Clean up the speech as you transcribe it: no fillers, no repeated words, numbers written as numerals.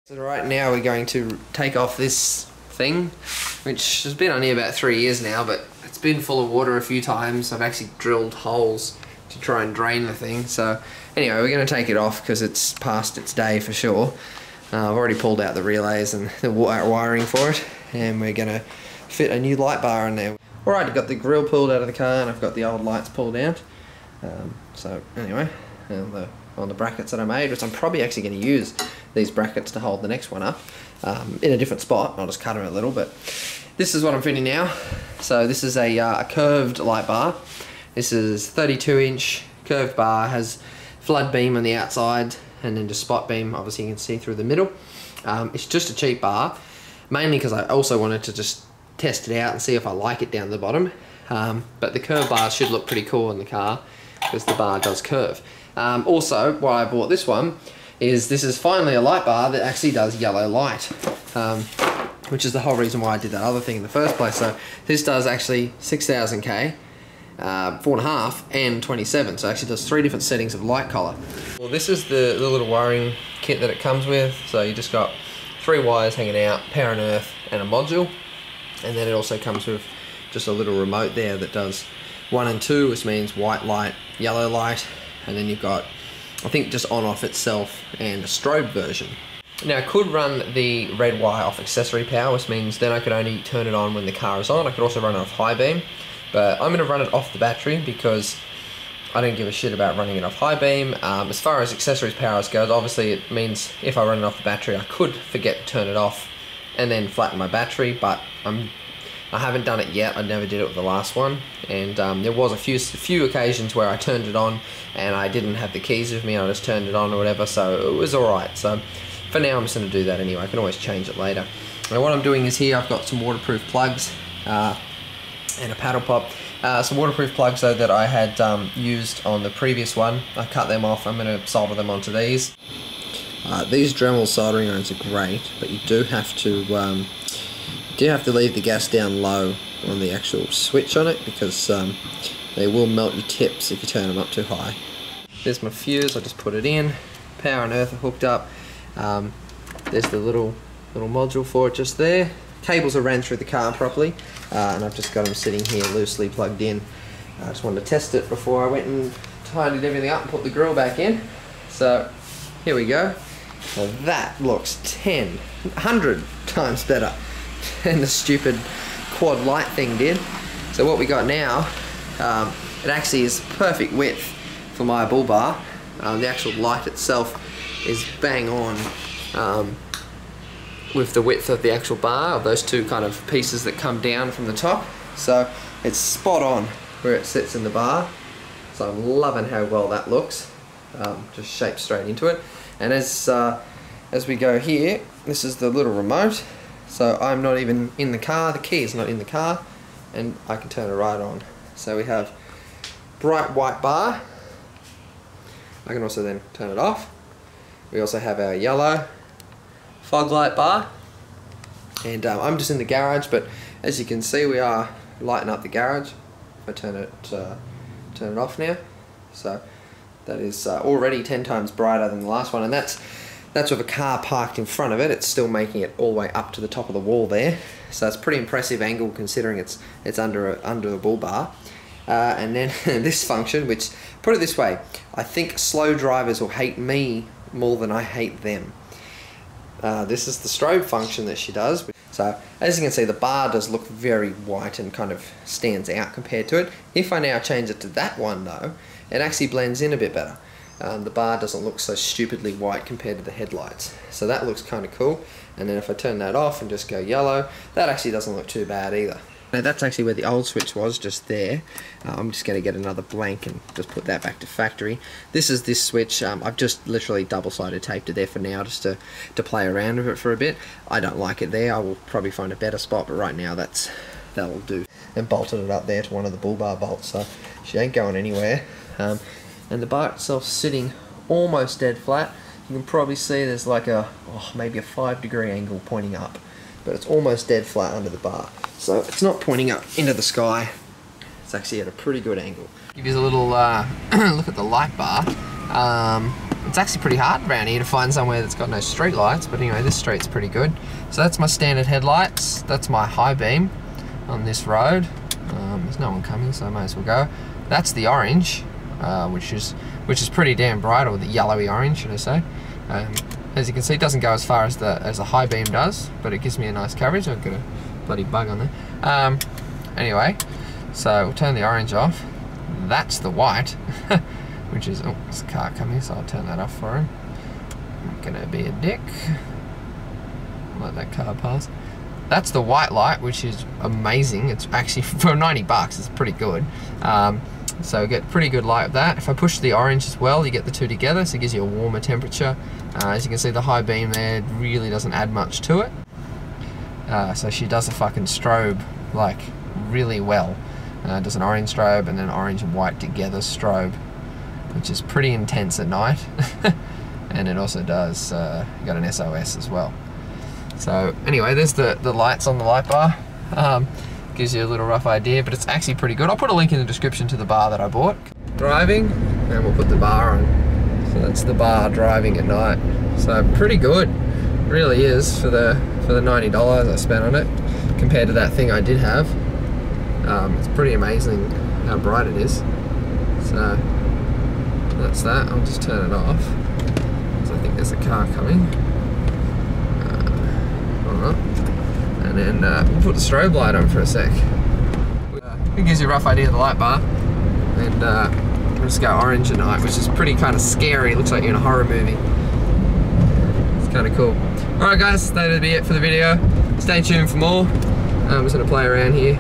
So right now we're going to take off this thing, which has been on here about 3 years now, but it's been full of water a few times. I've actually drilled holes to try and drain the thing. So anyway, we're going to take it off because it's past its day for sure. I've already pulled out the relays and the wiring for it, and we're going to fit a new light bar in there. Alright, I've got the grill pulled out of the car and I've got the old lights pulled out. So anyway, on the brackets that I made, which I'm probably actually going to use these brackets to hold the next one up in a different spot. I'll just cut them a little, but this is what I'm fitting now. So this is a curved light bar. This is 32-inch curved bar, has flood beam on the outside and then just spot beam. Obviously you can see through the middle. It's just a cheap bar, mainly because I also wanted to just test it out and see if I like it down the bottom. But the curved bar should look pretty cool in the car because the bar does curve. Also, why I bought this one is this is finally a light bar that actually does yellow light, which is the whole reason why I did that other thing in the first place. So this does actually 6000K, 4.5 and 27, so it actually does 3 different settings of light color. Well, this is the little wiring kit that it comes with. So you just got 3 wires hanging out, power and earth, and a module. And then it also comes with just a little remote there that does 1 and 2, which means white light, yellow light, and then you've got, I think, just on off itself and a strobe version. Now I could run the red wire off accessory power, which means then I could only turn it on when the car is on. I could also run it off high beam, but I'm going to run it off the battery because I don't give a shit about running it off high beam. As far as accessories powers goes, obviously it means if I run it off the battery I could forget to turn it off and then flatten my battery, but I haven't done it yet. I never did it with the last one, and there was a few occasions where I turned it on and I didn't have the keys with me. I just turned it on or whatever, so it was alright. So for now I'm just going to do that anyway. I can always change it later. Now what I'm doing is here I've got some waterproof plugs and a paddle pop. Some waterproof plugs though that I had used on the previous one. I cut them off. I'm going to solder them onto these. These Dremel soldering irons are great, but you do have to leave the gas down low on the actual switch on it because they will melt your tips if you turn them up too high. There's my fuse, I just put it in. Power and earth are hooked up. There's the little module for it just there. Cables are ran through the car properly, and I've just got them sitting here loosely plugged in. I just wanted to test it before I went and tidied everything up and put the grill back in. So here we go. Now that looks 100 times better than the stupid quad light thing did. So what we got now, it actually is perfect width for my bull bar. The actual light itself is bang on with the width of the actual bar, of those 2 kind of pieces that come down from the top. So it's spot on where it sits in the bar. So I'm loving how well that looks. Just shaped straight into it. And as we go here, this is the little remote. So I'm not even in the car, the key is not in the car, and I can turn it right on. So we have bright white bar. I can also then turn it off. We also have our yellow fog light bar. And I'm just in the garage, but as you can see we are lighting up the garage. If I turn it off now. So that is already 10 times brighter than the last one, and that's with a car parked in front of it. It's still making it all the way up to the top of the wall there. So it's a pretty impressive angle considering it's under a bull bar. And then this function, which, put it this way, I think slow drivers will hate me more than I hate them. This is the strobe function that she does. So as you can see, the bar does look very white and kind of stands out compared to it. If I now change it to that one though, it actually blends in a bit better. The bar doesn't look so stupidly white compared to the headlights. So that looks kind of cool. And then if I turn that off and just go yellow, that actually doesn't look too bad either. Now that's actually where the old switch was, just there. I'm just going to get another blank and just put that back to factory. This is this switch. I've just literally double-sided taped it there for now just to play around with it for a bit. I don't like it there. I will probably find a better spot, but right now that'll do. And bolted it up there to one of the bull bar bolts, so she ain't going anywhere. And the bar itself sitting almost dead flat. You can probably see there's like maybe a 5-degree angle pointing up, but it's almost dead flat under the bar. So it's not pointing up into the sky. It's actually at a pretty good angle. Give you a little look at the light bar. it's actually pretty hard around here to find somewhere that's got no street lights, but anyway, this street's pretty good. So that's my standard headlights. That's my high beam on this road. There's no one coming, so I may as well go. That's the orange, which is pretty damn bright, or the yellowy orange, should I say. As you can see, it doesn't go as far as the high beam does, but it gives me a nice coverage. I've got a bloody bug on there. Anyway, so we'll turn the orange off. That's the white, which is, oh, there's a car coming, so I'll turn that off for him. I'm gonna be a dick. Let that car pass. That's the white light, which is amazing. It's actually, for 90 bucks, it's pretty good. So get pretty good light of that. If I push the orange as well, you get the two together, so it gives you a warmer temperature. As you can see, the high beam there really doesn't add much to it. So she does a fucking strobe, like, really well. Does an orange strobe and then orange and white together strobe, which is pretty intense at night. And it also does, got an SOS as well. So anyway, there's the lights on the light bar. Gives you a little rough idea, but it's actually pretty good. I'll put a link in the description to the bar that I bought. Driving, and we'll put the bar on. So that's the bar driving at night. So pretty good, really is, for the $90 I spent on it, compared to that thing I did have. It's pretty amazing how bright it is. So that's that. I'll just turn it off, because I think there's a car coming. Alright. And then we'll put the strobe light on for a sec. It gives you a rough idea of the light bar. And we'll just go orange at night, which is pretty kind of scary. It looks like you're in a horror movie. It's kind of cool. Alright guys, that'll be it for the video. Stay tuned for more. I'm just going to play around here.